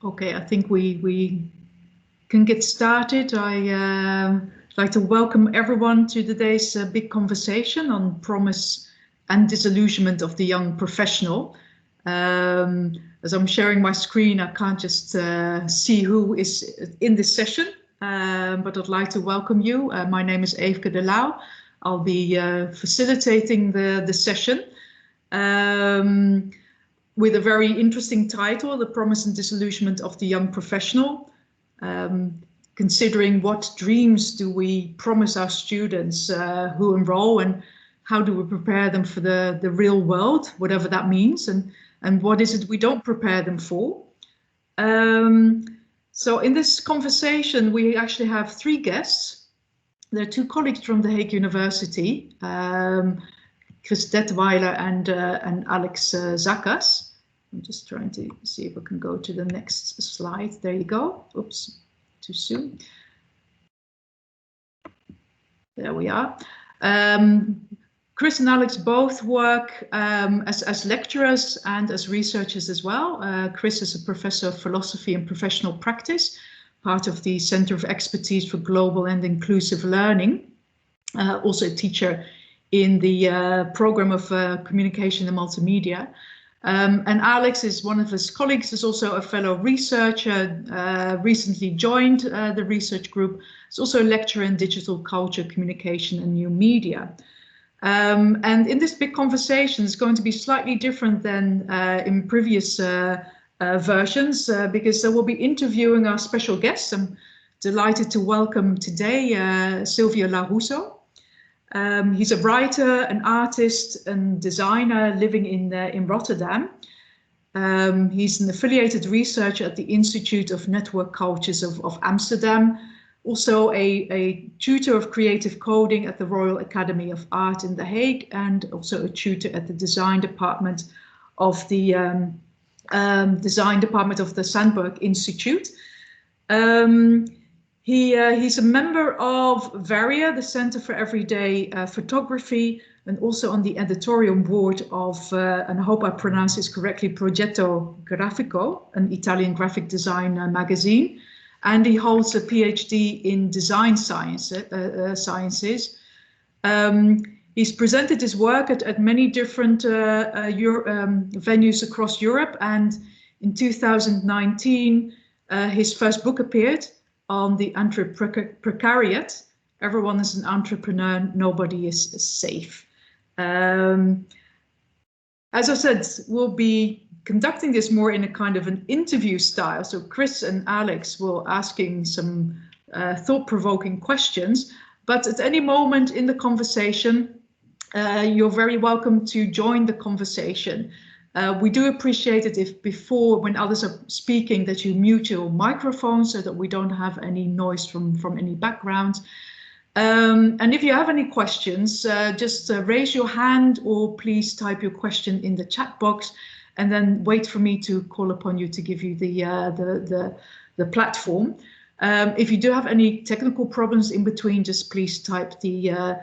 Okay, I think we can get started. I like to welcome everyone to today's big conversation on promise and disillusionment of the young professional. As I'm sharing my screen, I can't just see who is in this session, but I'd like to welcome you. My name is Evke de Lauw. I'll be facilitating the session. With a very interesting title, The Promise and Disillusionment of the Young Professional, considering what dreams do we promise our students who enroll, and how do we prepare them for the real world, whatever that means, and what is it we don't prepare them for. So in this conversation, we actually have three guests. There are two colleagues from The Hague University, Chris Detweiler and Alex Zakas. I'm just trying to see if I can go to the next slide. There you go. Oops, too soon. There we are. Chris and Alex both work as lecturers and as researchers as well. Chris is a professor of philosophy and professional practice, part of the Center of Expertise for Global and Inclusive Learning, also a teacher in the program of communication and multimedia. And Alex is one of his colleagues, is also a fellow researcher, recently joined the research group. He's also a lecturer in digital culture, communication and new media. And in this big conversation, it's going to be slightly different than in previous versions, because we'll be interviewing our special guests. I'm delighted to welcome today Silvio Larusso. He's a writer, an artist, and designer living in Rotterdam. He's an affiliated researcher at the Institute of Network Cultures of Amsterdam, also a tutor of creative coding at the Royal Academy of Art in The Hague, and also a tutor at the design department of the Sandberg Institute. He's a member of VARIA, the Center for Everyday Photography, and also on the editorial board of, and I hope I pronounce this correctly, Progetto Grafico, an Italian graphic design magazine. And he holds a PhD in design sciences. He's presented his work at many different venues across Europe. And in 2019, his first book appeared, on the precariat. Everyone is an entrepreneur, nobody is safe. As I said, we'll be conducting this more in a kind of an interview style. So Chris and Alex will asking some thought-provoking questions, but at any moment in the conversation, you're very welcome to join the conversation. We do appreciate it if before, when others are speaking, that you mute your microphone so that we don't have any noise from any background. And if you have any questions, just raise your hand or please type your question in the chat box, and then wait for me to call upon you to give you the platform. If you do have any technical problems in between, just please type the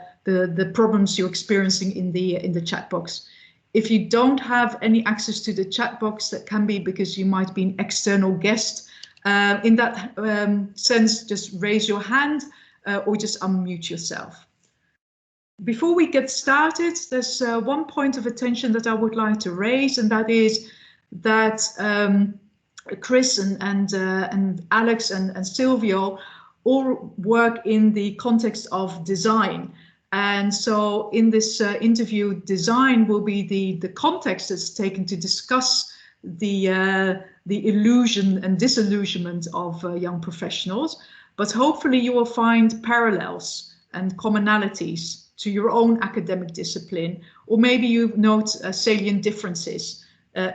problems you're experiencing in the chat box. If you don't have any access to the chat box, that can be because you might be an external guest. In that sense, just raise your hand or just unmute yourself. Before we get started, there's one point of attention that I would like to raise, and that is that Chris and Alex and Silvio all work in the context of design. And so in this interview, design will be the context that's taken to discuss the illusion and disillusionment of young professionals. But hopefully you will find parallels and commonalities to your own academic discipline, or maybe you note salient differences.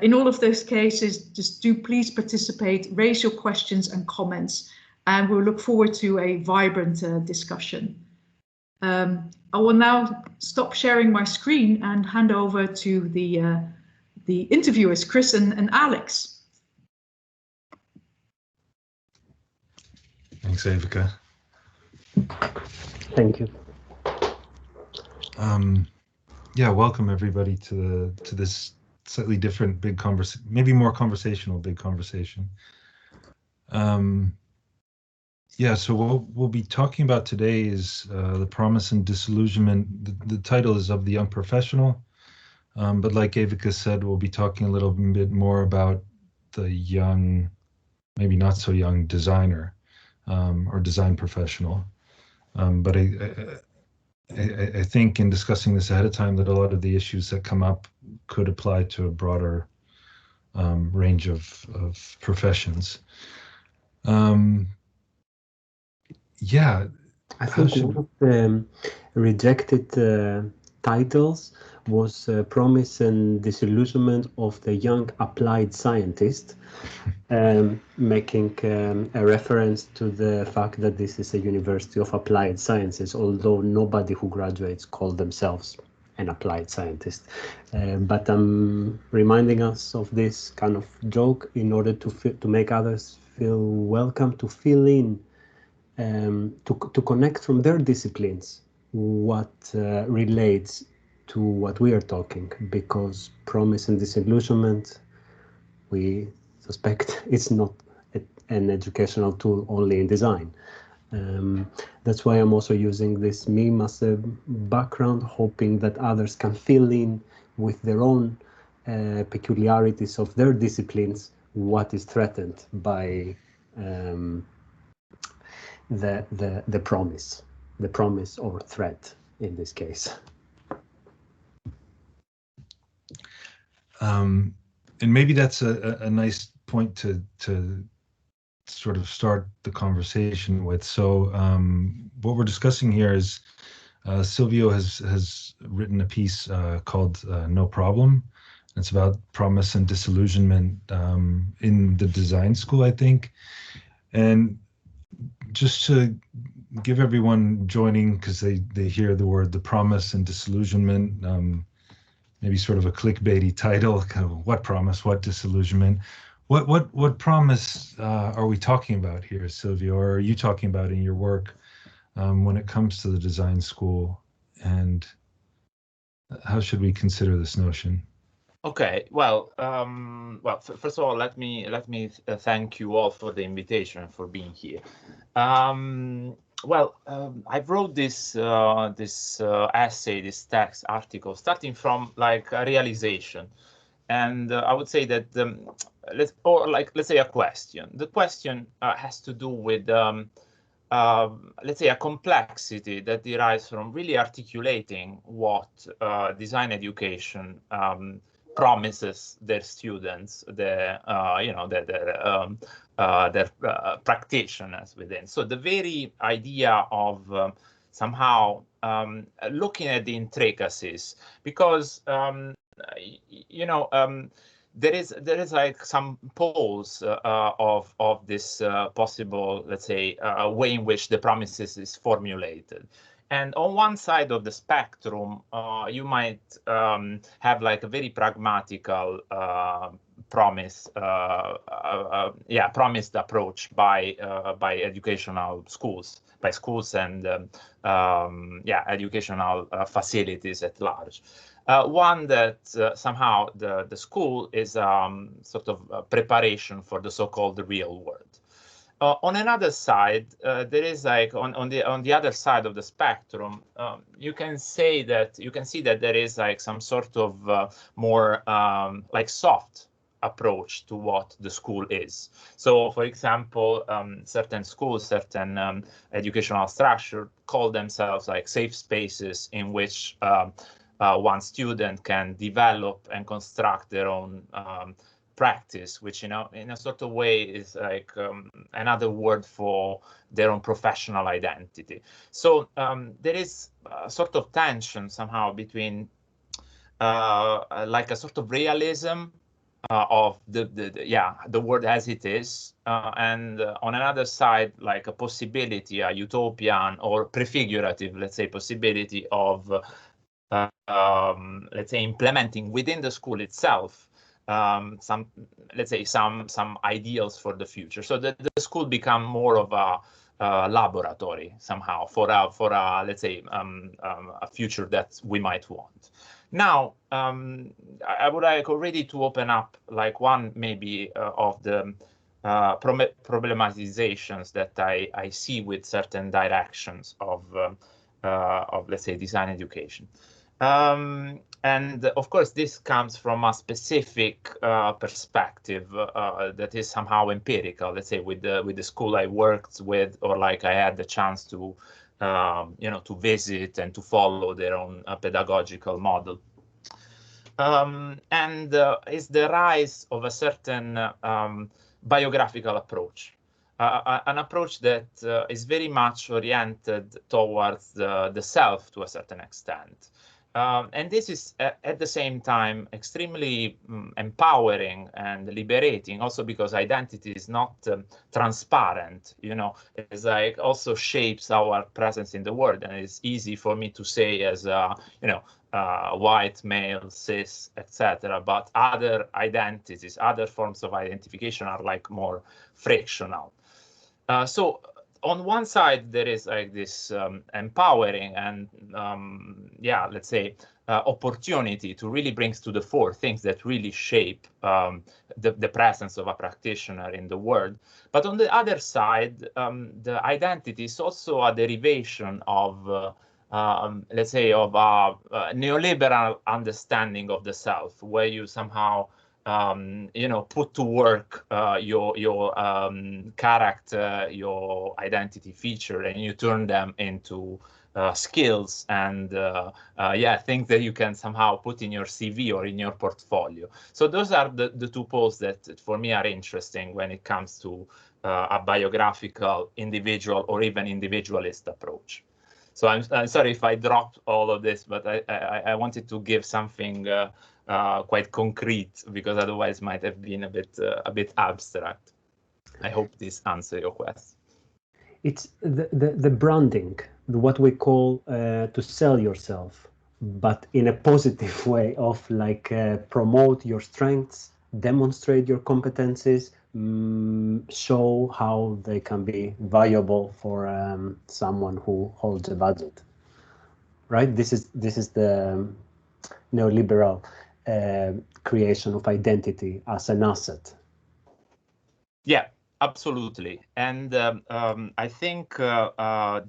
In all of those cases, just do please participate, raise your questions and comments, and we'll look forward to a vibrant discussion. I will now stop sharing my screen and hand over to the interviewers, Chris and Alex. Thanks, Evke. Thank you. Yeah, welcome everybody to this slightly different big conversation, maybe more conversational big conversation. Yeah, so what we'll be talking about today is the promise and disillusionment. The title is Of the Young Professional, but like Evika said, we'll be talking a little bit more about the young, maybe not so young designer or design professional. But I think in discussing this ahead of time that a lot of the issues that come up could apply to a broader range of professions. Yeah, I think one of the rejected titles was Promise and Disillusionment of the Young Applied Scientist, making a reference to the fact that this is a university of applied sciences, although nobody who graduates call themselves an applied scientist. But I'm reminding us of this kind of joke in order to make others feel welcome, to fill in, to connect from their disciplines what relates to what we are talking, because promise and disillusionment, we suspect it's not an educational tool only in design. That's why I'm also using this meme as a background, hoping that others can fill in with their own peculiarities of their disciplines what is threatened by the promise or threat in this case. And maybe that's a nice point to sort of start the conversation with. So what we're discussing here is Silvio has written a piece called No Problem. It's about promise and disillusionment in the design school, I think. And just to give everyone joining, because they hear the word the promise and disillusionment, maybe sort of a clickbaity title, kind of what promise, what disillusionment. What promise are we talking about here, Silvio, or are you talking about in your work when it comes to the design school, and how should we consider this notion? Okay, well, first of all, let me thank you all for the invitation, for being here. I wrote this essay, this text article, starting from like a realization, and I would say that let's say a question. The question has to do with let's say a complexity that derives from really articulating what design education promises their students, their practitioners within. So the very idea of somehow looking at the intricacies, because there is like some poles of this possible, let's say, way in which the promises is formulated. And on one side of the spectrum, you might have like a very pragmatical promised approach by educational schools, by schools and educational facilities at large. One that somehow the school is sort of preparation for the so-called real world. On another side, there is like on the other side of the spectrum, you can see that there is like some sort of more like soft approach to what the school is. So, for example, certain schools, certain educational structure call themselves like safe spaces in which one student can develop and construct their own practice, which, in a sort of way is like another word for their own professional identity. So there is a sort of tension somehow between like a sort of realism of the world as it is, and on another side, like a possibility, a utopian or prefigurative, let's say, possibility of let's say, implementing within the school itself some, let's say, some ideals for the future, so that the school become more of a laboratory somehow for a let's say a future that we might want. Now, I would like already to open up like one maybe of the problematizations that I see with certain directions of let's say design education. And of course, this comes from a specific perspective that is somehow empirical. Let's say with the school I worked with, or like I had the chance to to visit and to follow their own pedagogical model. And is the rise of a certain biographical approach, an approach that is very much oriented towards the self to a certain extent. And this is at the same time extremely empowering and liberating, also because identity is not transparent, it's like also shapes our presence in the world. And it's easy for me to say as a, white male, cis, etc. But other identities, other forms of identification are like more frictional. So on one side, there is like this empowering and let's say opportunity to really bring to the fore things that really shape the presence of a practitioner in the world. But on the other side, the identity is also a derivation of let's say of a neoliberal understanding of the self, where you somehow put to work your character, your identity feature, and you turn them into skills and things that you can somehow put in your CV or in your portfolio. So those are the two poles that for me are interesting when it comes to a biographical, individual, or even individualist approach. So I'm sorry if I dropped all of this, but I wanted to give something quite concrete, because otherwise might have been a bit abstract. I hope this answers your question. It's the branding, what we call to sell yourself, but in a positive way of like promote your strengths, demonstrate your competencies, show how they can be valuable for someone who holds a budget. Right? This is the neoliberal creation of identity as an asset. Yeah, absolutely. And I think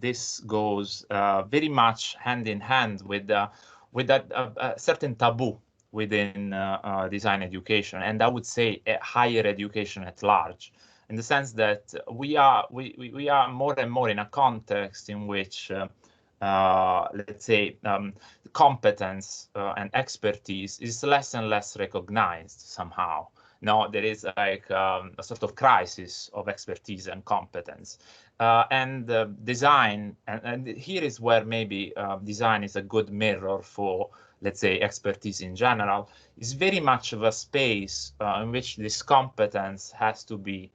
this goes very much hand in hand with that certain taboo within design education, and I would say higher education at large, in the sense that we are more and more in a context in which let's say competence and expertise is less and less recognized somehow. No, there is like a sort of crisis of expertise and competence. And design, and here is where maybe design is a good mirror for, let's say, expertise in general, is very much of a space in which this competence has to be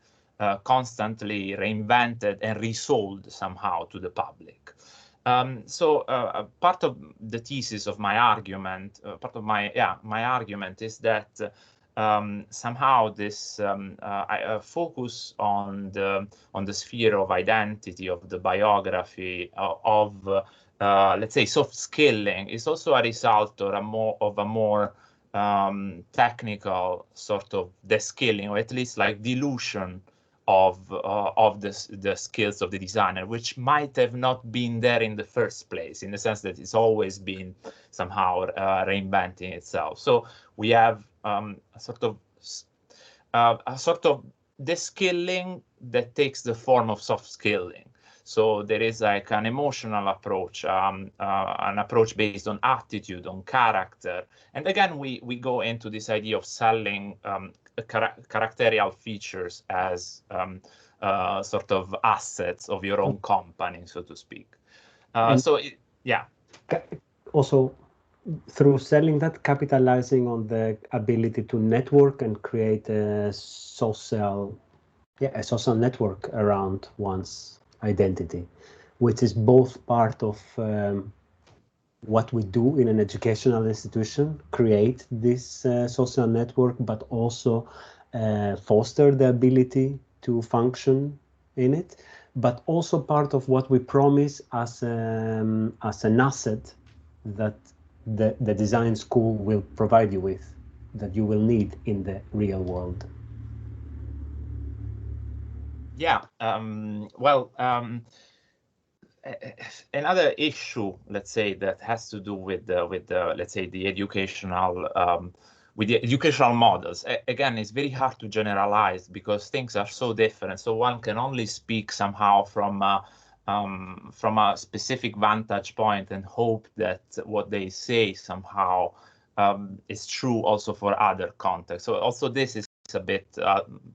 constantly reinvented and resold somehow to the public. So part of the thesis of my argument, part of my argument is that somehow this I focus on the sphere of identity, of the biography, of let's say soft skilling, is also a result or a more technical sort of de-skilling, or at least like dilution of the skills of the designer, which might have not been there in the first place, in the sense that it's always been somehow reinventing itself. So we have a sort of de-skilling that takes the form of soft skilling. So there is like an emotional approach, an approach based on attitude, on character. And again, we go into this idea of selling characterial features as sort of assets of your own company, so to speak. Also, through selling that, capitalizing on the ability to network and create a social network around one's identity, which is both part of what we do in an educational institution, create this social network, but also foster the ability to function in it, but also part of what we promise as an asset that the design school will provide you with, that you will need in the real world. Yeah. Well, another issue, let's say, that has to do with the let's say the educational with the educational models. Again, it's very hard to generalize because things are so different. So one can only speak somehow from a specific vantage point and hope that what they say somehow is true also for other contexts. So also this is a bit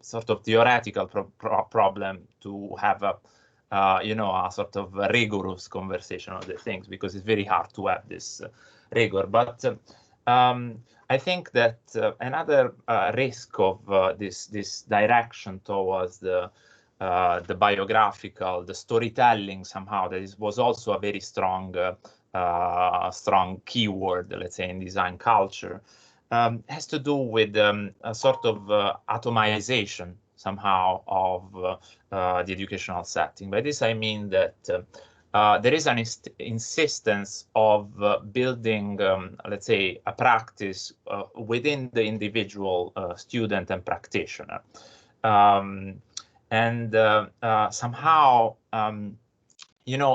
sort of theoretical problem to have a a sort of rigorous conversation of the things, because it's very hard to have this rigor. But I think that another risk of this direction towards the biographical, the storytelling somehow, that was also a very strong strong keyword, let's say, in design culture, has to do with a sort of atomization somehow of the educational setting. By this I mean that there is an insistence of building, let's say, a practice within the individual student and practitioner. Somehow,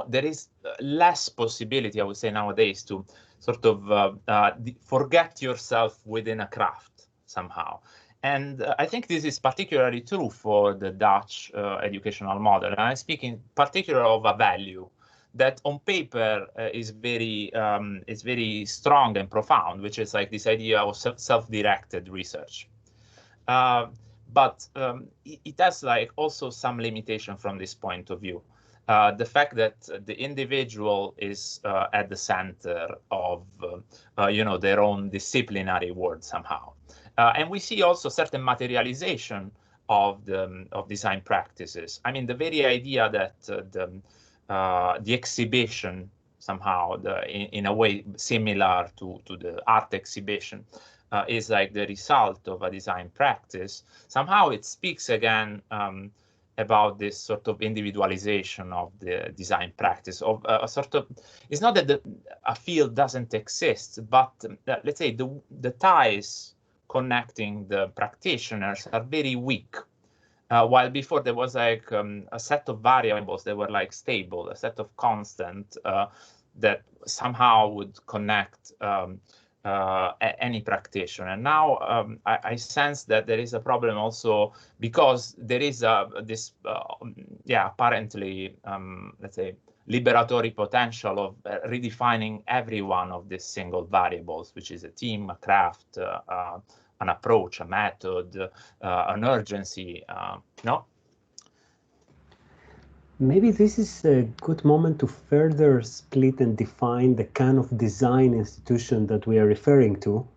there is less possibility, I would say, nowadays to sort of forget yourself within a craft somehow. And I think this is particularly true for the Dutch educational model. And I speak in particular of a value that on paper is very strong and profound, which is like this idea of self-directed research. But it has like also some limitation from this point of view. The fact that the individual is at the center of their own disciplinary world somehow. And we see also certain materialization of design practices. I mean, the very idea that the exhibition somehow, in a way similar to the art exhibition, is like the result of a design practice. Somehow it speaks again about this sort of individualization of the design practice, of a sort of, it's not that a field doesn't exist, but let's say the ties connecting the practitioners are very weak. While before there was like a set of variables that were like stable, a set of constant that somehow would connect any practitioner. And now I sense that there is a problem also because there is this apparently let's say liberatory potential of redefining every one of these single variables, which is a team, a craft, an approach, a method, an urgency. No? Maybe this is a good moment to further split and define the kind of design institution that we are referring to,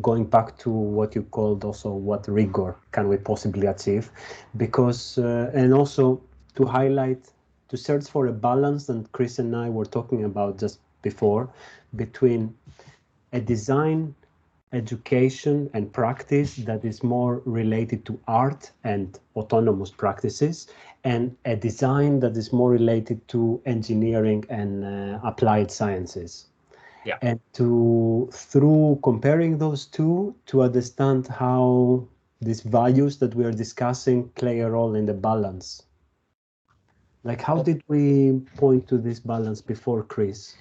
going back to what you called also what rigor can we possibly achieve, because and also to highlight, to search for a balance that Chris and I were talking about just before, between a design education and practice that is more related to art and autonomous practices, and a design that is more related to engineering and applied sciences. Yeah. And through comparing those two, to understand how these values that we are discussing play a role in the balance. Like, how did we point to this balance before, Chris?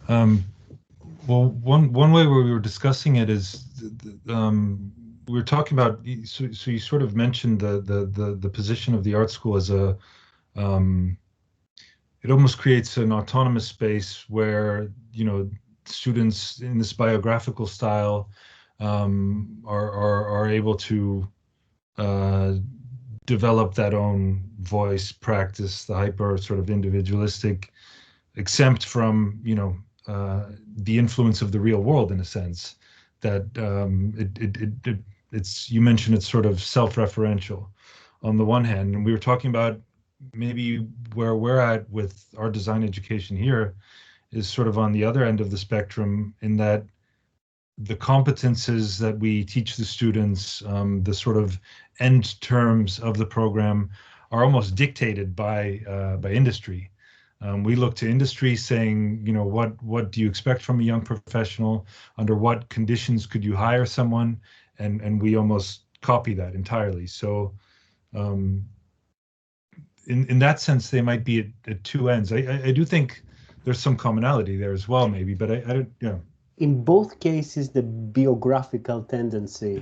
Well, one way where we were discussing it is we were talking about. So you sort of mentioned the position of the art school as a. It almost creates an autonomous space where students in this biographical style are able to develop that own voice, practice the hyper sort of individualistic, exempt from the influence of the real world, in a sense that it's, you mentioned it's sort of self-referential on the one hand, and we were talking about maybe where we're at with our design education here is sort of on the other end of the spectrum, in that the competences that we teach the students, the sort of end terms of the program are almost dictated by industry. We look to industry saying, what do you expect from a young professional? Under what conditions could you hire someone? And we almost copy that entirely. So in that sense, they might be at two ends. I do think there's some commonality there as well, maybe, but I don't, yeah. In both cases, the biographical tendency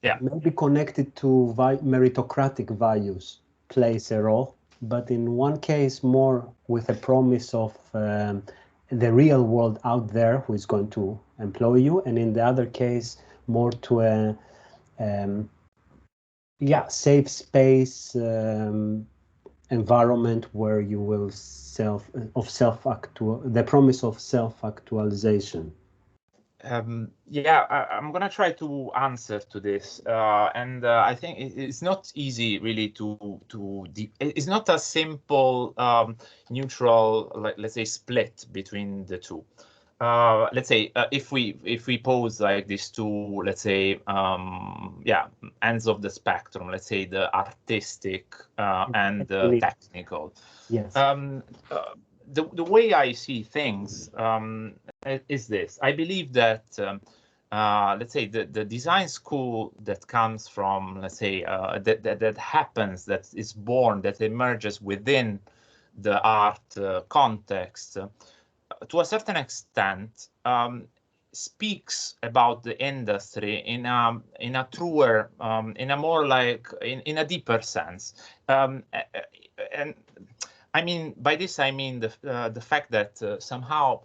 may be connected to meritocratic values plays a role, but in one case more with a promise of the real world out there who is going to employ you, and in the other case more to a safe space environment where you will the promise of self-actualization. I'm gonna try to answer to this, and I think it's not easy really it's not a simple neutral, let's say, split between the two. Let's say if we pose like these two, let's say, ends of the spectrum, let's say the artistic and the technical. Yes. The way I see things is this. I believe that, let's say, the design school that comes from, let's say, that happens, that is born, that emerges within the art context, to a certain extent, speaks about the industry in a truer, in a more like, in a deeper sense. And I mean, by this, I mean the fact that somehow,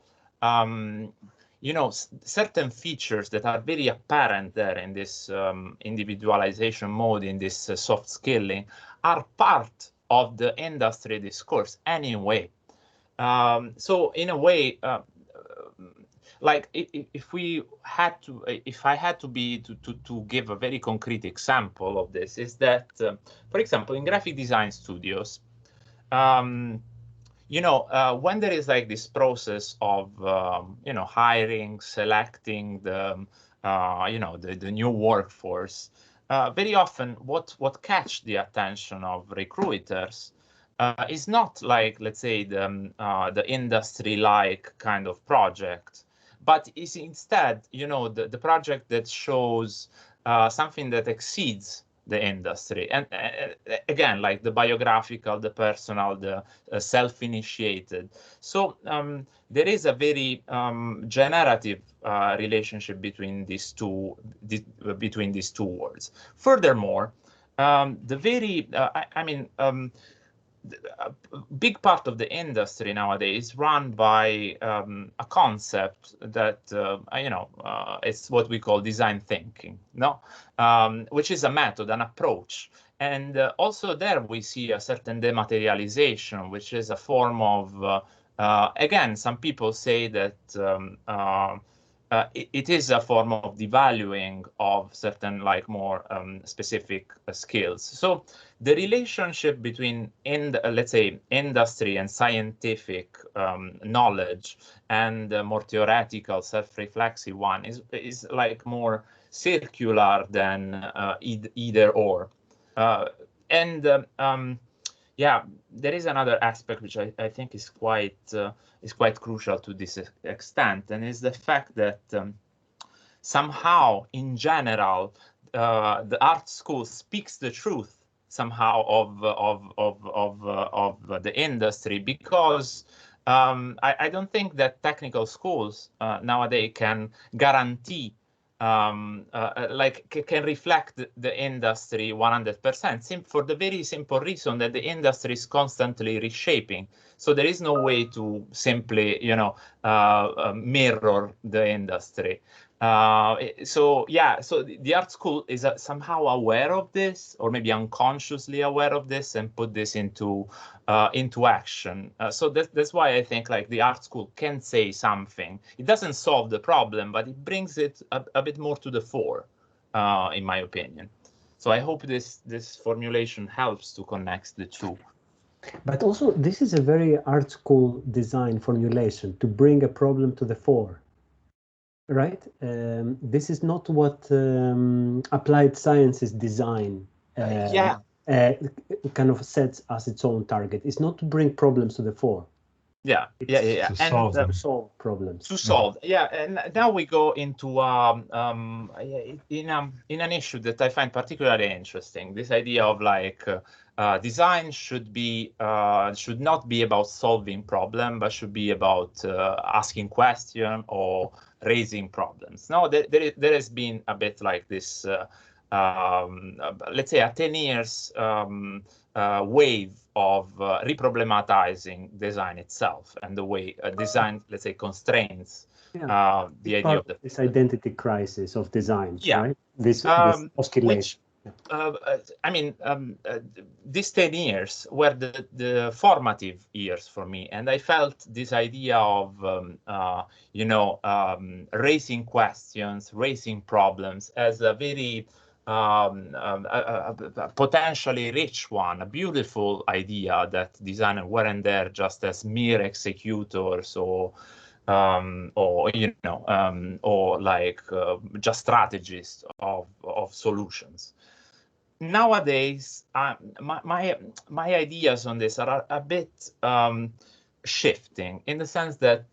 certain features that are very apparent there in this individualization mode, in this soft skilling, are part of the industry discourse anyway. So in a way, like if I had to give a very concrete example of this, is that, for example, in graphic design studios, when there is like this process of, hiring, selecting the new workforce, very often what catch the attention of recruiters is not like, let's say, the industry-like kind of project, but is instead, the project that shows something that exceeds the industry. And again, like the biographical, the personal, the self-initiated. So there is a very generative relationship between these two words. Furthermore, the very, a big part of the industry nowadays is run by a concept that it's what we call design thinking, which is a method, an approach, and also there we see a certain dematerialization, which is a form of again, some people say that it is a form of devaluing of certain, like, more specific skills. So the relationship between, let's say, industry and scientific knowledge and the more theoretical, self-reflexive one is like more circular than either or. There is another aspect which I think is quite crucial to this extent, and is the fact that somehow, in general, the art school speaks the truth somehow of the industry, because I don't think that technical schools nowadays can guarantee can reflect the industry 100%, for the very simple reason that the industry is constantly reshaping. So there is no way to simply, mirror the industry. So the art school is somehow aware of this, or maybe unconsciously aware of this, and put this into action. So that's why I think, like, the art school can say something. It doesn't solve the problem, but it brings it a bit more to the fore, in my opinion. So I hope this formulation helps to connect the two. But also, this is a very art school design formulation, to bring a problem to the fore. Right? This is not what applied sciences design kind of sets as its own target. It's not to bring problems to the fore. Yeah. To solve them. Solve problems. To solve, yeah. And now we go into in an issue that I find particularly interesting. This idea of like design should not be about solving problem, but should be about asking question or raising problems. Now there has been a bit like this, let's say, a 10 years wave of reproblematizing design itself and the way design, let's say, constrains the idea of this identity crisis of design, yeah. right? This oscillation. I mean, these 10 years were the formative years for me, and I felt this idea of, raising questions, raising problems as a very a potentially rich one, a beautiful idea that designers weren't there just as mere executors or just strategists of solutions. Nowadays, my ideas on this are a bit shifting, in the sense that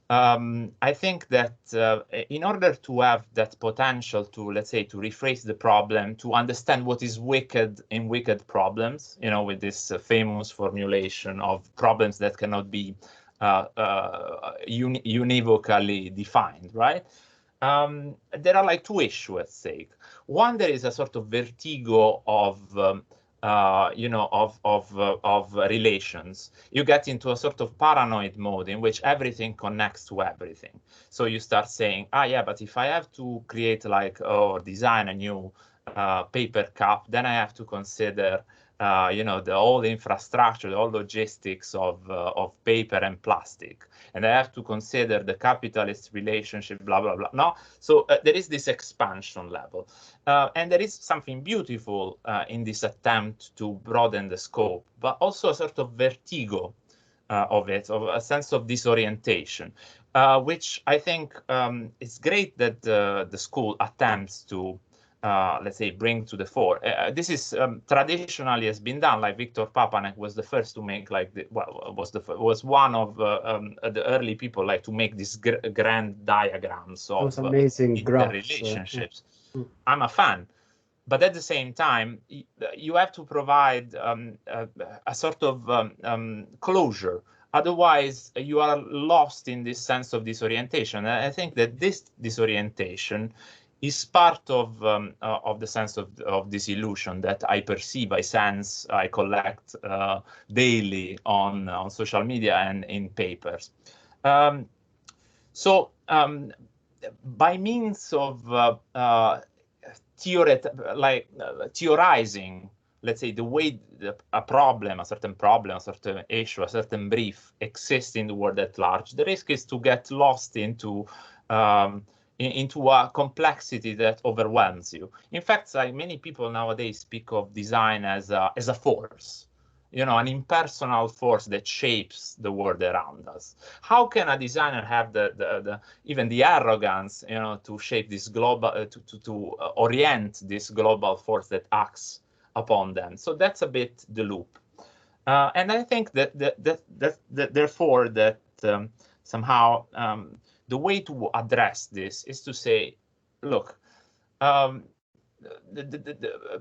I think that in order to have that potential to, let's say, to rephrase the problem, to understand what is wicked in wicked problems, with this famous formulation of problems that cannot be univocally defined, right? There are like two issues at stake. One, there is a sort of vertigo of relations. You get into a sort of paranoid mode in which everything connects to everything. So you start saying, yeah, but if I have to create or design a new paper cup, then I have to consider the whole infrastructure, the whole logistics of paper and plastic, and I have to consider the capitalist relationship, blah blah blah. No, so there is this expansion level, and there is something beautiful in this attempt to broaden the scope, but also a sort of vertigo of it, of a sense of disorientation, which I think it's great that the school attempts to. Let's say, bring to the fore. This is traditionally has been done. Like Victor Papanek was the first to make was one of the early people to make these grand diagrams of those amazing graphs, relationships. I'm a fan, but at the same time, you have to provide a sort of closure. Otherwise, you are lost in this sense of disorientation. And I think that this disorientation is part of the sense of disillusion that I perceive, I sense, I collect daily on social media and in papers. So by means of theorizing, let's say, the way a certain issue, a certain brief exists in the world at large, the risk is to get lost into a complexity that overwhelms you. In fact, many people nowadays speak of design as a force, an impersonal force that shapes the world around us. How can a designer have even the arrogance, to shape this global, to orient this global force that acts upon them? So that's a bit the loop, and I think that therefore that somehow. The way to address this is to say, look, the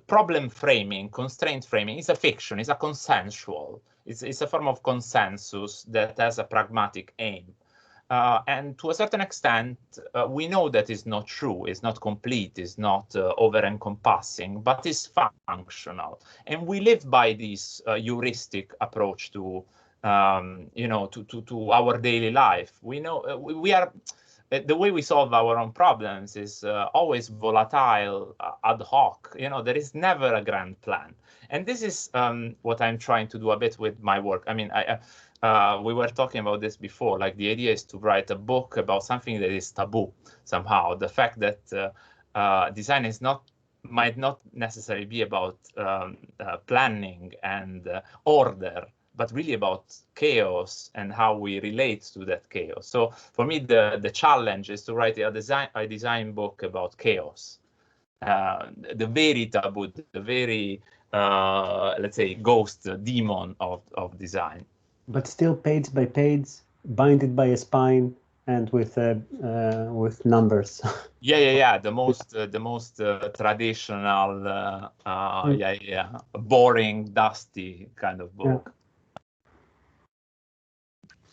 problem framing, constraint framing is a fiction, it's a consensual, it's a form of consensus that has a pragmatic aim. And to a certain extent, we know that is not true, it's not complete, it's not over-encompassing, but it's functional. And we live by this heuristic approach to to our daily life. We know we are the way we solve our own problems is always volatile, ad hoc. There is never a grand plan, and this is what I'm trying to do a bit with my work. I mean, we were talking about this before. Like, the idea is to write a book about something that is taboo somehow. The fact that design might not necessarily be about planning and order, but really about chaos and how we relate to that chaos. So for me, the challenge is to write a design book about chaos, the very taboo, the very let's say, ghost demon of design. but still page by page, binded by a spine and with numbers. Yeah. The most traditional, boring, dusty kind of book.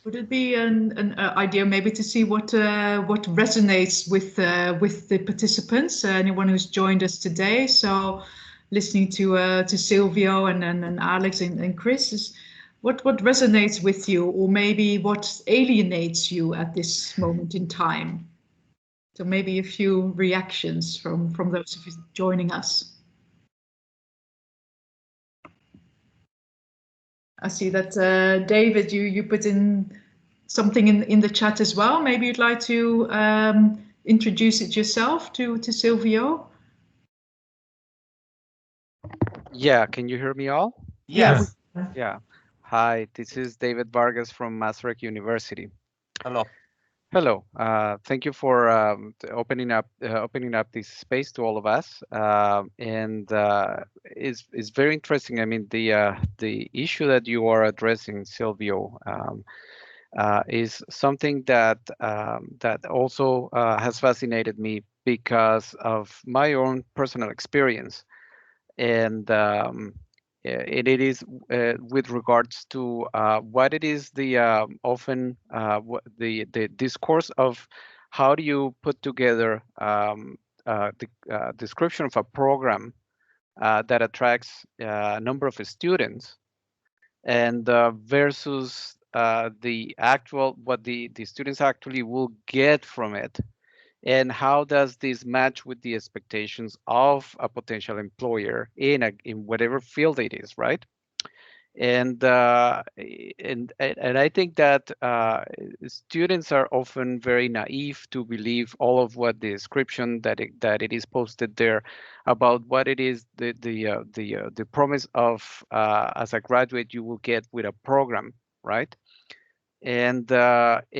Would it be an idea maybe to see what resonates with the participants, anyone who's joined us today? So, listening to Silvio and Alex and Chris, is what resonates with you, or maybe what alienates you at this moment in time? So maybe a few reactions from those of you joining us. I see that David, you put in something in the chat as well. Maybe you'd like to introduce it yourself to Silvio. Yeah, can you hear me all? Yes. Yeah. Hi, this is David Vargas from Maastricht University. Hello. Hello. Thank you for opening up this space to all of us. It's very interesting. I mean, the issue that you are addressing, Silvio, is something that that also has fascinated me because of my own personal experience, and it is with regards to what it is the often the discourse of how do you put together the description of a program that attracts a number of students, and versus the actual what the students actually will get from it, and how does this match with the expectations of a potential employer in whatever field it is, right? And I think that students are often very naive to believe all of what the description that it is posted there about what it is the promise of as a graduate you will get with a program, right? And then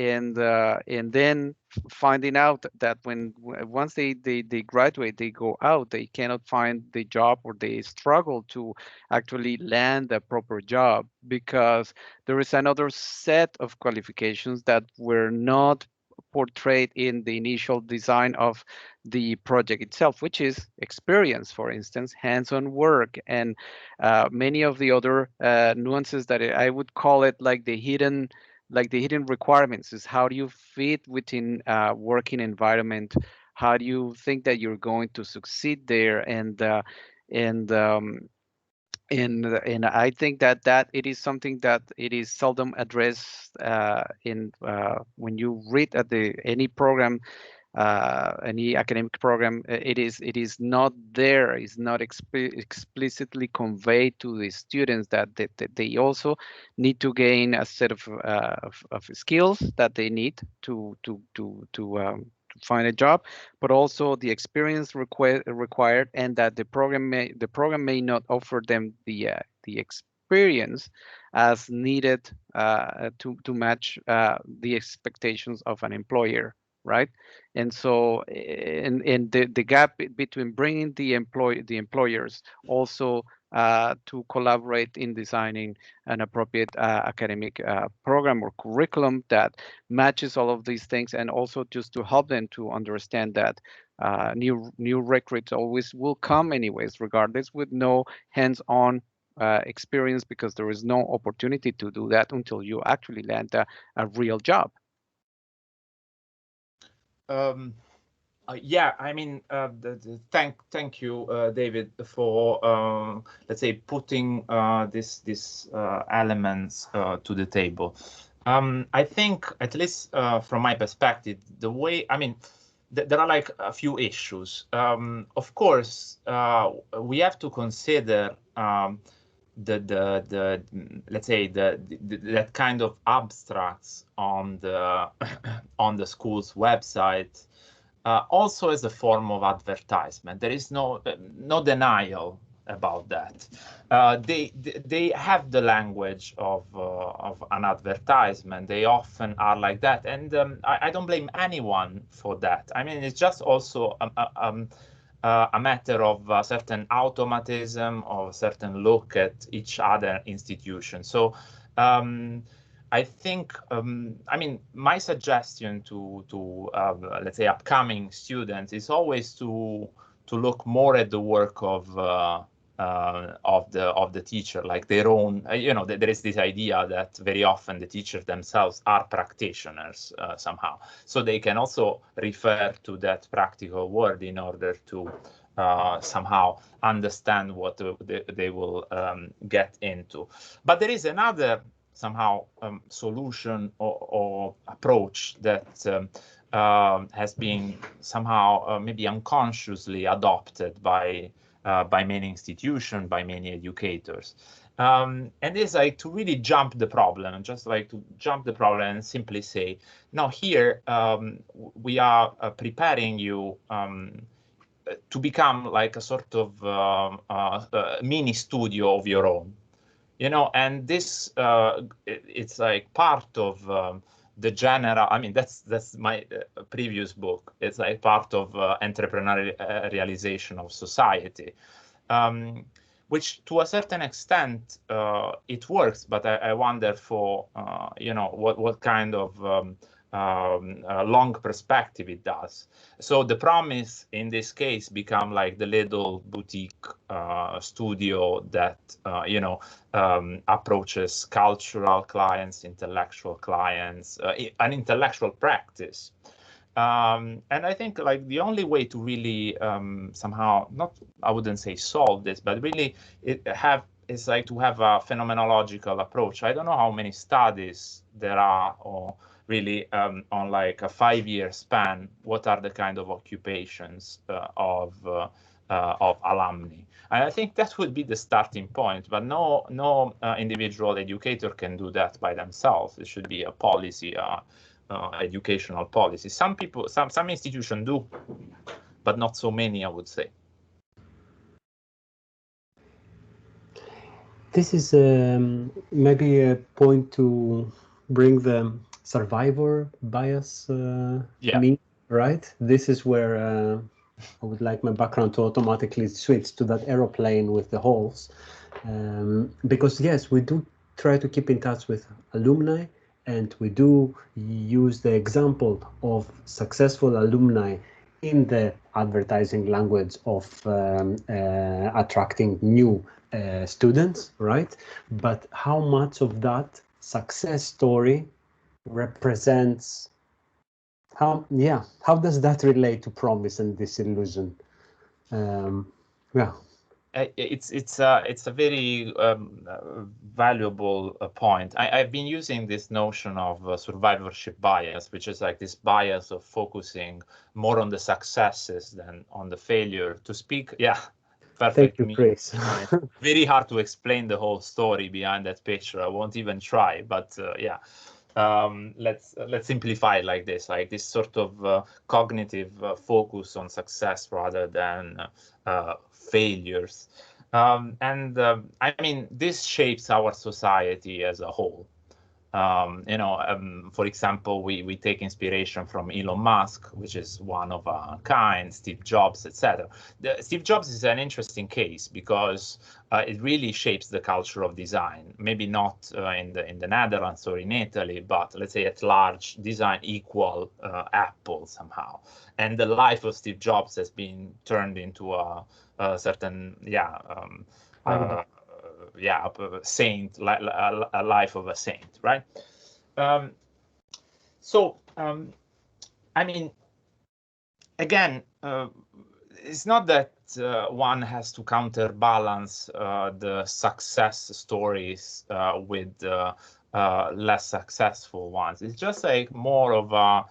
finding out that once they graduate, they go out, they cannot find the job, or they struggle to actually land a proper job because there is another set of qualifications that were not portrayed in the initial design of the project itself, which is experience, for instance, hands-on work, and many of the other nuances that I would call it like the hidden requirements. Is how do you fit within a working environment? How do you think that you're going to succeed there? And I think that it is something that it is seldom addressed in when you read at any program, any academic program. It is not there. It's not explicitly conveyed to the students that they also need to gain a set of skills that they need to find a job, but also the experience required, and that the program may not offer them the experience as needed to match the expectations of an employer, right? And so, and the gap between bringing the employers also to collaborate in designing an appropriate academic program or curriculum that matches all of these things, and also just to help them to understand that new recruits always will come anyways, regardless, with no hands-on experience, because there is no opportunity to do that until you actually land a real job. Yeah, I mean, thank you, David, for let's say putting these elements to the table. I think, at least from my perspective, the way, I mean, there are like a few issues. Of course, we have to consider the let's say that kind of abstracts on the on the school's website. Also as a form of advertisement. There is no denial about that. They have the language of an advertisement. They often are like that, and I don't blame anyone for that. I mean, it's just also a matter of a certain automatism or a certain look at each other institution. So I think, I mean, my suggestion to let's say upcoming students is always to look more at the work of the teacher, like their own. You know, there is this idea that very often the teachers themselves are practitioners somehow, so they can also refer to that practical world in order to somehow understand what they will get into. But there is another somehow solution or approach that has been somehow maybe unconsciously adopted by many institutions, by many educators. And it's like to really jump the problem, just like to jump the problem and simply say, no, here we are preparing you to become like a sort of mini studio of your own, you know, and this it's like part of the general. I mean, that's my previous book. It's like part of entrepreneurial realization of society, which to a certain extent it works. But I wonder for you know, what kind of long perspective it does. So the promise in this case become like the little boutique studio that you know, approaches cultural clients, intellectual clients, an intellectual practice. And I think like the only way to really somehow, not, I wouldn't say solve this, but really is like to have a phenomenological approach. I don't know how many studies there are, or really on like a 5-year span, what are the kind of occupations of alumni. And I think that would be the starting point, but no individual educator can do that by themselves. It should be a policy, educational policy. Some people, some institutions do, but not so many, I would say. This is maybe a point to bring the survivor bias me, right? This is where I would like my background to automatically switch to that aeroplane with the holes. Because yes, we do try to keep in touch with alumni, and we do use the example of successful alumni in the advertising language of attracting new students, right? But how much of that success story represents, how does that relate to promise and disillusion? It's a very valuable point. I've been using this notion of survivorship bias, which is like this bias of focusing more on the successes than on the failure, to speak. Yeah, perfect. Thank you, Chris. Very hard to explain the whole story behind that picture. I won't even try, but yeah. Let's simplify it like this sort of cognitive focus on success rather than failures. I mean, this shapes our society as a whole. You know, for example, we take inspiration from Elon Musk, which is one of a kind, Steve Jobs, etc. Steve Jobs is an interesting case because it really shapes the culture of design. Maybe not in the Netherlands or in Italy, but let's say at large, design equal Apple somehow. And the life of Steve Jobs has been turned into a certain a saint, a life of a saint, right? I mean, again, it's not that one has to counterbalance the success stories with less successful ones. It's just like more of a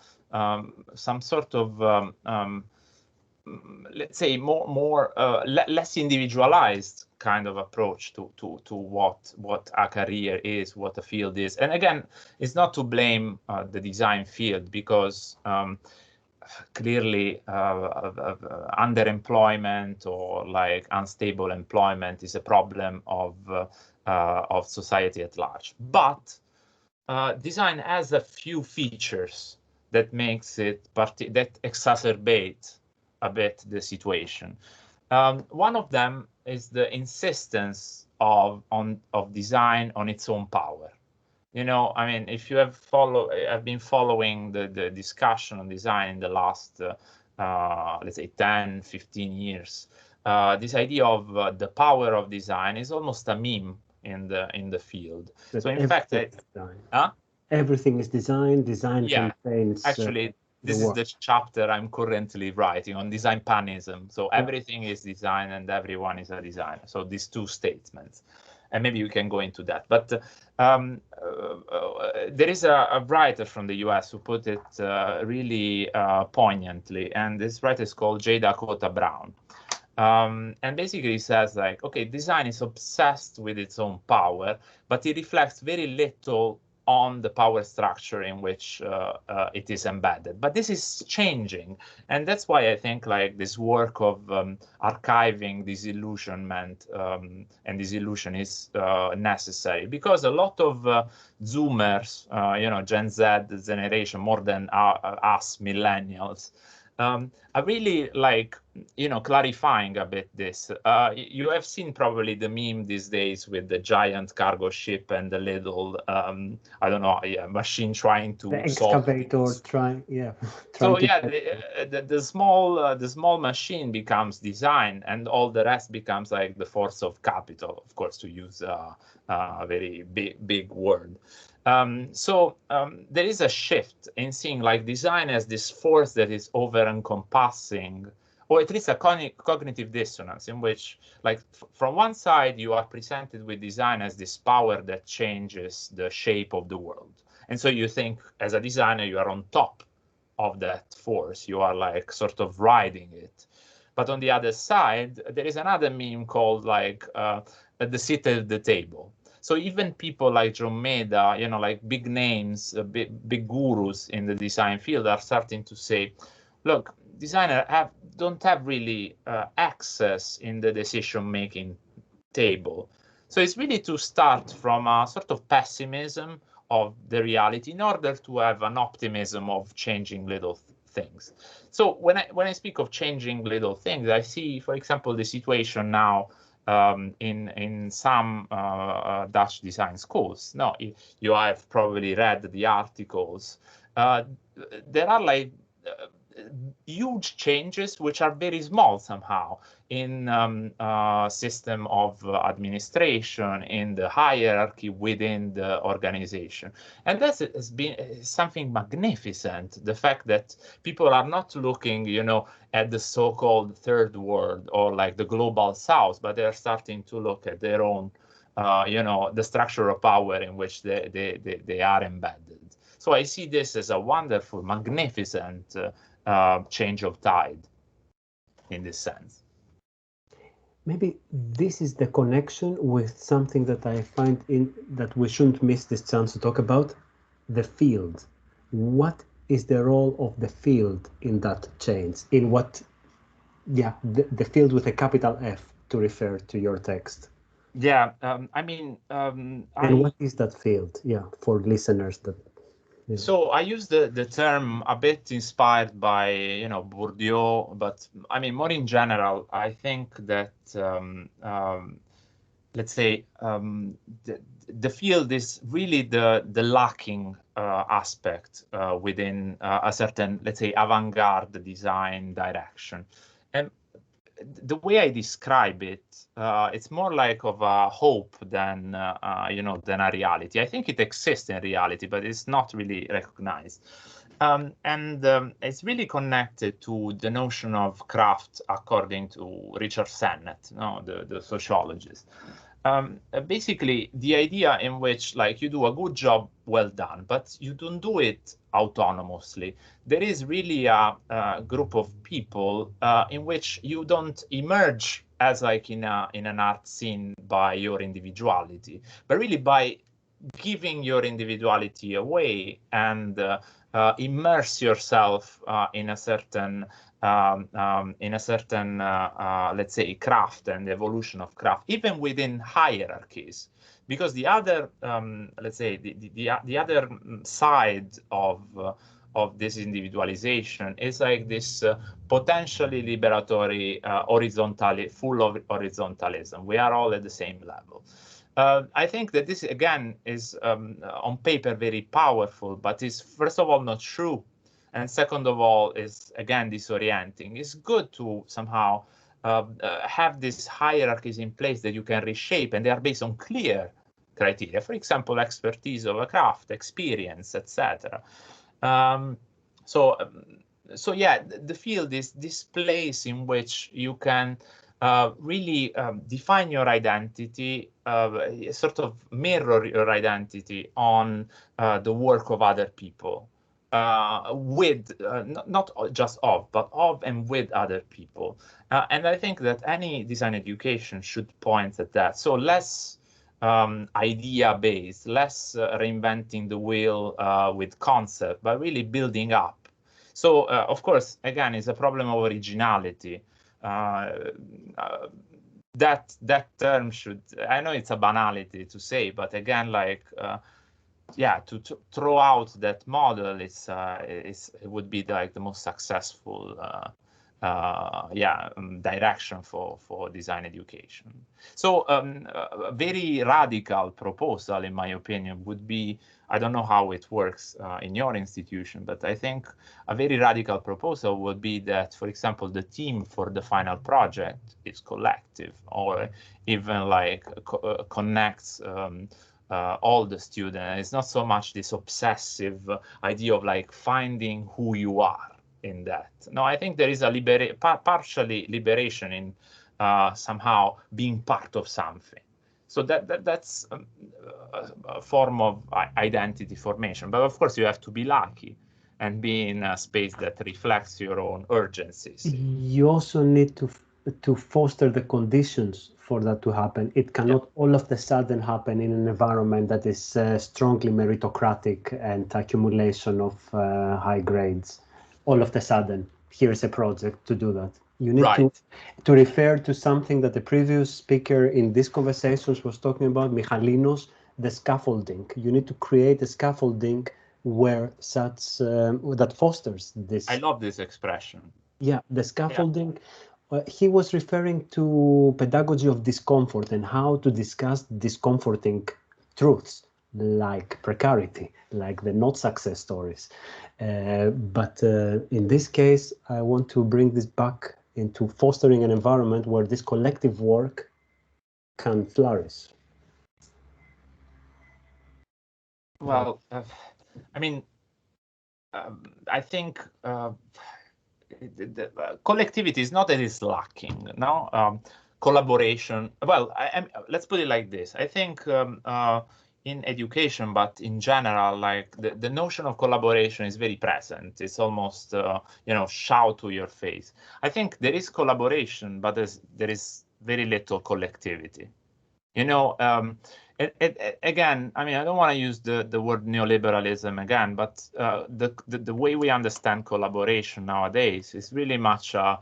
some sort of let's say less individualized kind of approach to what a career is, what a field is. And again, it's not to blame the design field, because clearly underemployment or like unstable employment is a problem of society at large. But design has a few features that makes it that exacerbate a bit the situation. One of them is the insistence of design on its own power. You know, I mean, if you have been following the discussion on design in the last, let's say 10, 15 years, this idea of the power of design is almost a meme in the field. So in fact, everything is design. Design contains. Actually, this is the chapter I'm currently writing on design panism. So everything is design and everyone is a designer. So these two statements, and maybe we can go into that. But there is a writer from the US who put it really poignantly, and this writer is called J. Dakota Brown. And basically he says, like, okay, design is obsessed with its own power, but it reflects very little on the power structure in which it is embedded. But this is changing. And that's why I think like this work of archiving disillusionment and disillusion is necessary, because a lot of Zoomers, you know, Gen Z generation, more than us millennials, are really like, you know, clarifying a bit this. You have seen probably the meme these days with the giant cargo ship and the little, I don't know, machine trying to the excavator trying. So yeah, the small machine becomes design, and all the rest becomes like the force of capital, of course, to use a very big word. There is a shift in seeing like design as this force that is over-encompassing, or at least a cognitive dissonance in which, like, from one side, you are presented with design as this power that changes the shape of the world. And so you think, as a designer, you are on top of that force. You are like sort of riding it. But on the other side, there is another meme called like the seat at the table. So even people like John Maeda, you know, like big names, big gurus in the design field are starting to say, look, designers don't have really access in the decision-making table. So it's really to start from a sort of pessimism of the reality in order to have an optimism of changing little things. So when I speak of changing little things, I see, for example, the situation now in some Dutch design schools. No, you have probably read the articles. There are like huge changes which are very small somehow in system of administration, in the hierarchy within the organization. And that has been something magnificent, the fact that people are not looking, you know, at the so-called third world or like the global south, but they're starting to look at their own, you know, the structure of power in which they are embedded. So I see this as a wonderful, magnificent change of tide in this sense. Maybe this is the connection with something that I find that we shouldn't miss this chance to talk about, the field. What is the role of the field in that change? In what, the field with a capital F, to refer to your text. Yeah, I mean, and what is that field? Yeah, for listeners that. Yeah. So I use the term a bit inspired by, you know, Bourdieu, but I mean, more in general, I think that, let's say, the field is really the lacking aspect within a certain, let's say, avant-garde design direction. And the way I describe it, it's more like of a hope than, you know, than a reality. I think it exists in reality, but it's not really recognized. It's really connected to the notion of craft, according to Richard Sennett, the sociologist. Basically, the idea in which, like, you do a good job, well done, but you don't do it autonomously. There is really a group of people in which you don't emerge as like in an art scene by your individuality, but really by giving your individuality away and immerse yourself in a certain let's say, craft and evolution of craft, even within hierarchies. Because the other, let's say, the other side of of this individualization is like this potentially liberatory full of horizontalism. We are all at the same level. I think that this, again, is on paper very powerful, but is first of all not true. And second of all is, again, disorienting. It's good to somehow have these hierarchies in place that you can reshape, and they are based on clear criteria. For example, expertise of a craft, experience, etc. So yeah, the field is this place in which you can really define your identity, sort of mirror your identity on the work of other people, with not just of, but of and with other people. And I think that any design education should point at that. So less idea-based, less reinventing the wheel with concept, but really building up. So, of course, again, it's a problem of originality. That term should, I know it's a banality to say, but again, like, yeah, to throw out that model it would be like the most successful direction for design education. So a very radical proposal, in my opinion, would be, I don't know how it works in your institution, but I think a very radical proposal would be that, for example, the team for the final project is collective, or even like connects all the students. It's not so much this obsessive idea of like finding who you are in that. No, I think there is a partially liberation in somehow being part of something. So that's a form of identity formation. But of course, you have to be lucky and be in a space that reflects your own urgencies. You also need to foster the conditions for that to happen. It cannot all of a sudden happen in an environment that is strongly meritocratic and accumulation of high grades. All of a sudden, here's a project to do that. You need to refer to something that the previous speaker in these conversations was talking about, Michalinos, the scaffolding. You need to create a scaffolding where such that fosters this. I love this expression. Yeah, the scaffolding. He was referring to pedagogy of discomfort and how to discuss discomforting truths like precarity, like the not success stories. But in this case, I want to bring this back into fostering an environment where this collective work can flourish. Well, I mean, I think collectivity is not that it's lacking, no? Collaboration, well, let's put it like this. I think in education, but in general, like the notion of collaboration is very present. It's almost, shout to your face. I think there is collaboration, but there is very little collectivity. Again, I mean, I don't want to use the word neoliberalism again, but the way we understand collaboration nowadays is really much a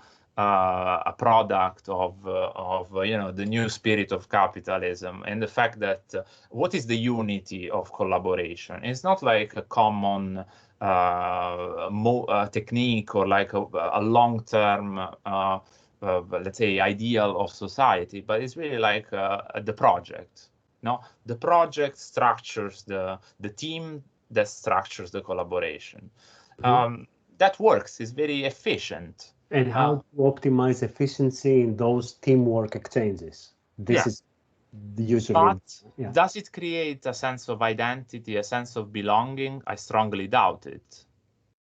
product of the new spirit of capitalism, and the fact that what is the unity of collaboration? It's not like a common technique or like a long-term let's say ideal of society, but it's really like the project. No, the project structures the team that structures the collaboration. That works. It's very efficient. And how to optimize efficiency in those teamwork exchanges? This is usually. But does it create a sense of identity, a sense of belonging? I strongly doubt it.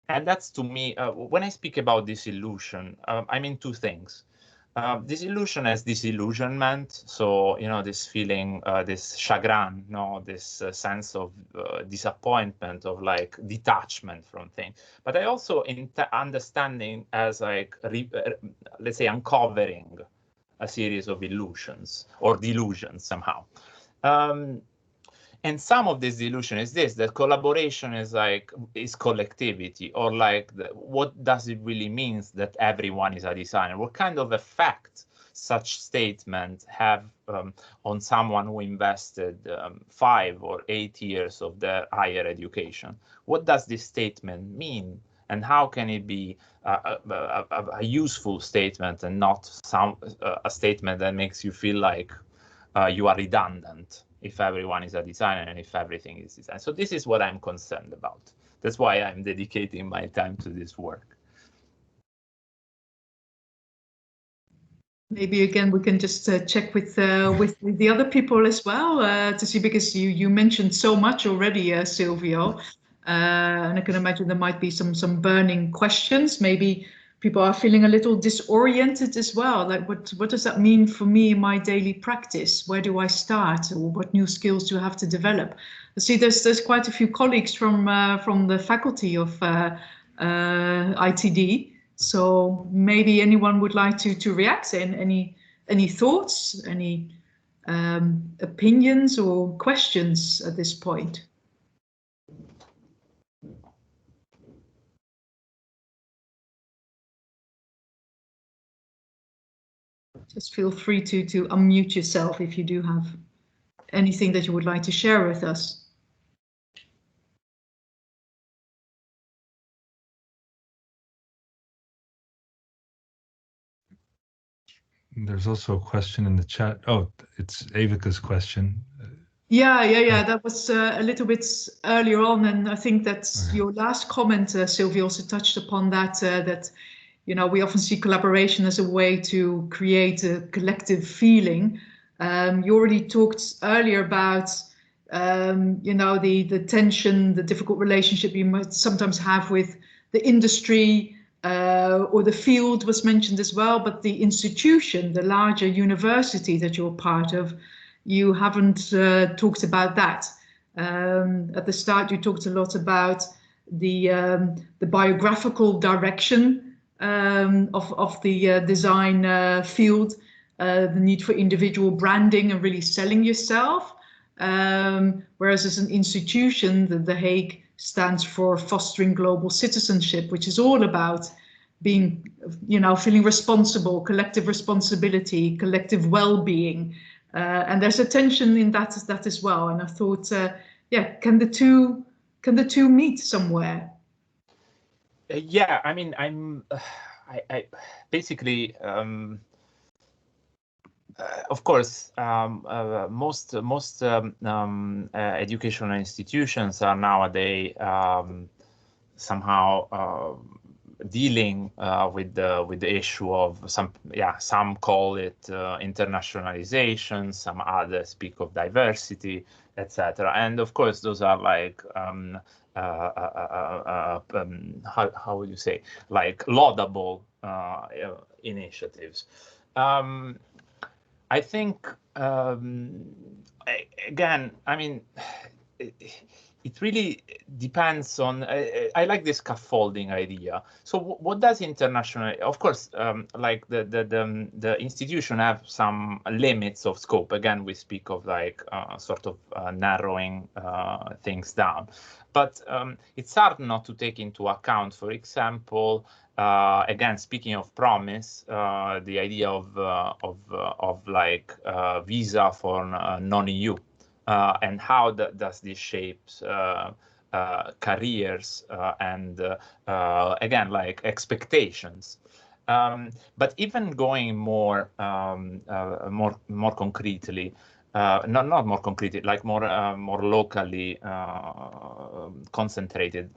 And that's, to me, when I speak about disillusion, I mean two things. Disillusion as disillusionment, so this feeling, this chagrin, this sense of disappointment, of like detachment from things. But I also understanding as like let's say uncovering a series of illusions or delusions somehow. And some of this delusion is that collaboration is collectivity, or like what does it really mean that everyone is a designer? What kind of effect such statement have on someone who invested 5 or 8 years of their higher education? What does this statement mean? And how can it be a useful statement and not a statement that makes you feel like you are redundant if everyone is a designer and if everything is design? So this is what I'm concerned about. That's why I'm dedicating my time to this work. Maybe again we can just check with the other people as well to see, because you mentioned so much already, Silvio, and I can imagine there might be some burning questions. Maybe people are feeling a little disoriented as well. Like, what does that mean for me in my daily practice? Where do I start, or what new skills do I have to develop? I see there's quite a few colleagues from the faculty of ITD. So maybe anyone would like to react, and any thoughts, any opinions or questions at this point? Just feel free to unmute yourself if you do have anything that you would like to share with us. There's also a question in the chat. Oh, it's Evika's question. Yeah. That was a little bit earlier on, and I think that's your last comment, Sylvie, also touched upon that. That we often see collaboration as a way to create a collective feeling. You already talked earlier about the tension, the difficult relationship you might sometimes have with the industry. Or the field was mentioned as well, but the institution, the larger university that you're part of, you haven't talked about that. At the start, you talked a lot about the biographical direction of the design field, the need for individual branding and really selling yourself. Whereas as an institution, the Hague stands for fostering global citizenship, which is all about being, feeling responsible, collective responsibility, collective well-being. And there's a tension in that as well. And I thought, can the two meet somewhere? Yeah, I mean, I basically, of course, most educational institutions are nowadays somehow dealing with the issue of some call it internationalization, some others speak of diversity, etc. And of course, those are like how would you say, like laudable initiatives. I think again, I mean, it really depends on. I like this scaffolding idea. So what does international? Of course, like the institution have some limits of scope. Again, we speak of like sort of narrowing things down, but it's hard not to take into account, for example. Again, speaking of promise, the idea of like visa for non-EU, and how does this shapes careers and again, like expectations. But even going more concretely, not more concretely, like more locally concentrated.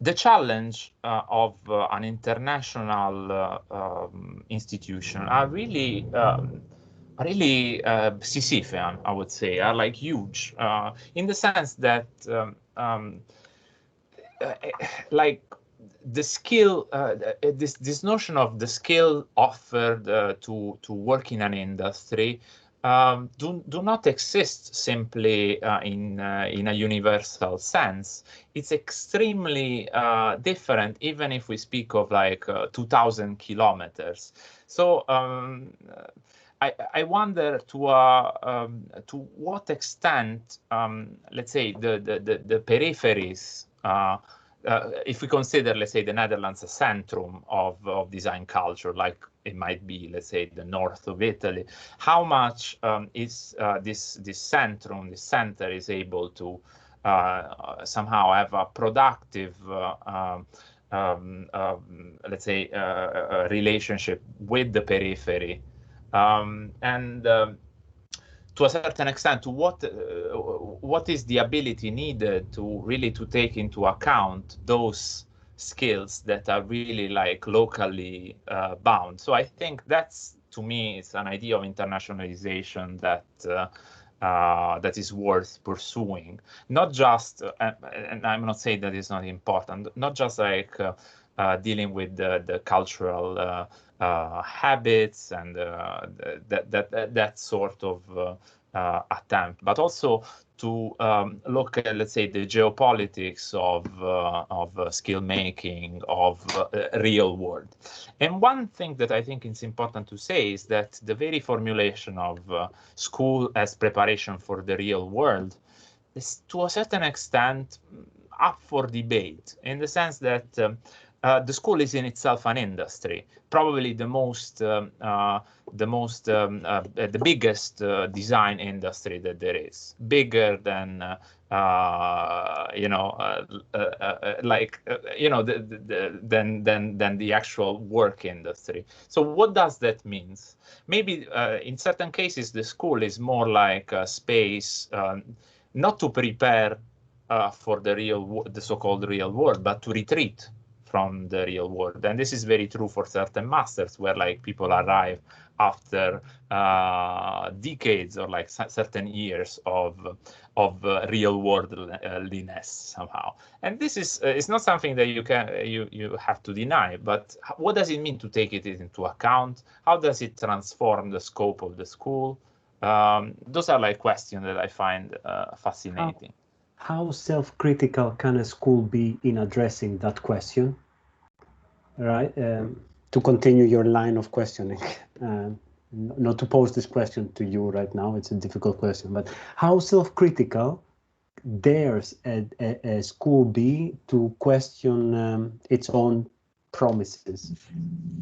The challenge of an international institution are really Sisyphean, I would say, are like huge in the sense that like the skill, this notion of the skill offered to work in an industry do not exist simply in a universal sense. It's extremely different, even if we speak of like 2,000 kilometers. So I wonder to what extent, let's say, the peripheries if we consider, let's say, the Netherlands a centrum of design culture, like it might be, let's say, the north of Italy, how much is this centrum, this center, is able to somehow have a productive, let's say, relationship with the periphery, and to a certain extent, what is the ability needed to really to take into account those skills that are really like locally bound. So I think that's, to me, it's an idea of internationalization that that is worth pursuing. Not just, and I'm not saying that it's not important, not just like dealing with the cultural habits and that sort of attempt, but also to look at, let's say, the geopolitics of skill making, of real world. And one thing that I think is important to say is that the very formulation of school as preparation for the real world is, to a certain extent, up for debate, in the sense that the school is in itself an industry, probably the biggest design industry that there is, bigger than than the actual work industry. So what does that mean? Maybe in certain cases the school is more like a space not to prepare for the so-called real world, but to retreat from the real world. And this is very true for certain masters, where like people arrive after decades or like certain years of real worldliness somehow. And this is it's not something that you have to deny. But what does it mean to take it into account? How does it transform the scope of the school? Those are like questions that I find fascinating. How self-critical can a school be in addressing that question? Right. To continue your line of questioning, not to pose this question to you right now, it's a difficult question, but how self-critical dares a school be to question its own promises?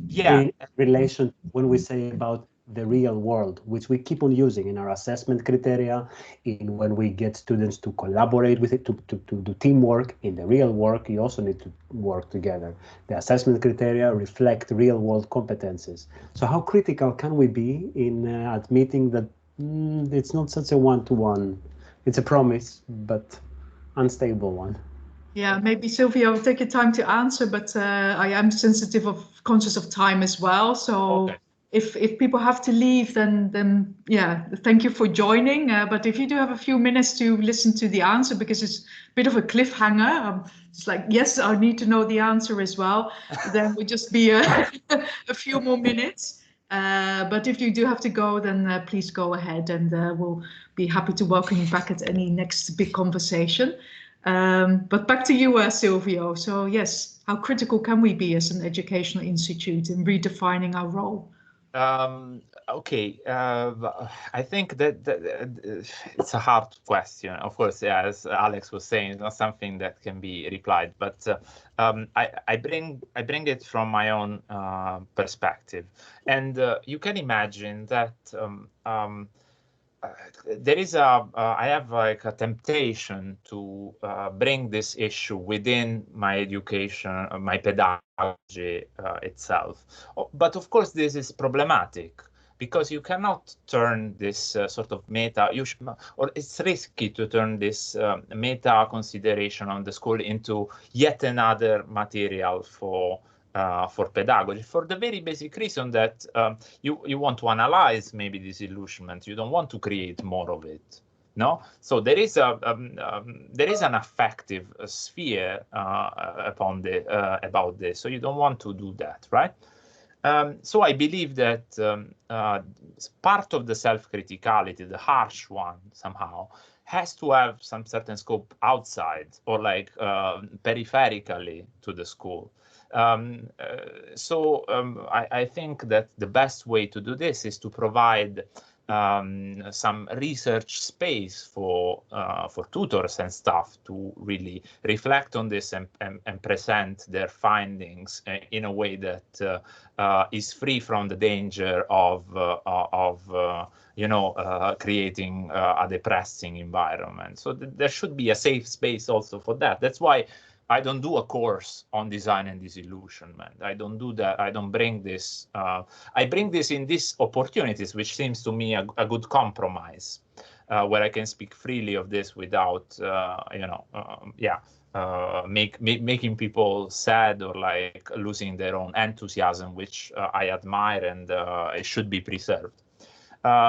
Yeah. In relation, when we say about the real world, which we keep on using in our assessment criteria, in when we get students to collaborate with it, to do teamwork. In the real work, you also need to work together. The assessment criteria reflect real world competences. So how critical can we be in admitting that it's not such a one-to-one, it's a promise, but unstable one? Yeah, maybe Sylvia will take your time to answer, but I am conscious of time as well. So okay. If people have to leave, then yeah, thank you for joining. But if you do have a few minutes to listen to the answer, because it's a bit of a cliffhanger, it's like, yes, I need to know the answer as well. Then would just be a few more minutes. But if you do have to go, then please go ahead, and we'll be happy to welcome you back at any next big conversation. But back to you, Silvio. So yes, how critical can we be as an educational institute in redefining our role? Okay, I think that it's a hard question. Of course, yeah, as Alex was saying, it's not something that can be replied. But I bring it from my own perspective, and you can imagine that there is I have like a temptation to bring this issue within my education, my pedagogy itself. But of course, this is problematic, because you cannot turn this sort of meta, or it's risky to turn this meta consideration on the school into yet another material for pedagogy, for the very basic reason that you want to analyze maybe disillusionment. You don't want to create more of it. No, so there is an affective sphere about this. So you don't want to do that, right? So I believe that part of the self-criticality, the harsh one, somehow has to have some certain scope outside, or like peripherically to the school. I think that the best way to do this is to provide some research space for tutors and staff to really reflect on this and present their findings in a way that is free from the danger of creating a depressing environment. So there should be a safe space also for that. That's why I don't do a course on design and disillusionment. I don't do that. I don't bring this. I bring this in these opportunities, which seems to me a good compromise, where I can speak freely of this without, making people sad or like losing their own enthusiasm, which I admire, and it should be preserved.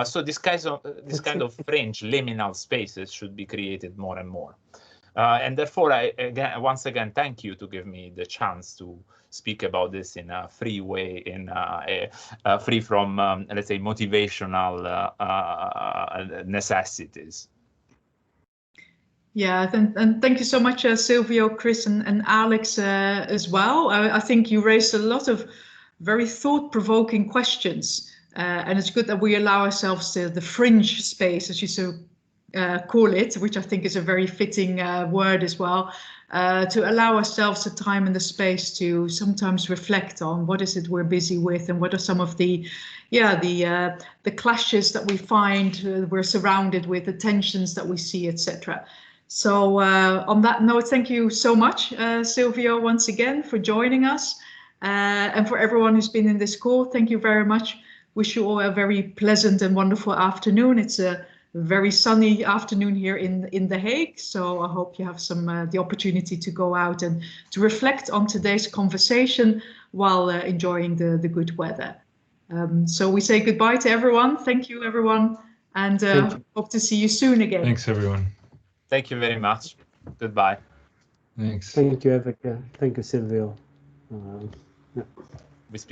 So this kind of fringe liminal spaces should be created more and more. And therefore, once again, thank you to give me the chance to speak about this in a free way, free from, let's say, motivational necessities. Yeah, and thank you so much, Silvio, Chris, and Alex as well. I think you raised a lot of very thought-provoking questions, and it's good that we allow ourselves the fringe space, as you so call it, which I think is a very fitting word as well, to allow ourselves the time and the space to sometimes reflect on what is it we're busy with, and what are some of the clashes that we find we're surrounded with, the tensions that we see, etc. So on that note, thank you so much, Silvio, once again for joining us, and for everyone who's been in this call. Thank you very much. Wish you all a very pleasant and wonderful afternoon. It's a very sunny afternoon here in The Hague, so I hope you have the opportunity to go out and to reflect on today's conversation while enjoying the good weather. So we say goodbye to everyone. Thank you, everyone, and hope to see you soon again. Thanks, everyone. Thank you very much. Goodbye. Thanks. Thank you, Evika. Thank you, Silvio. Yeah.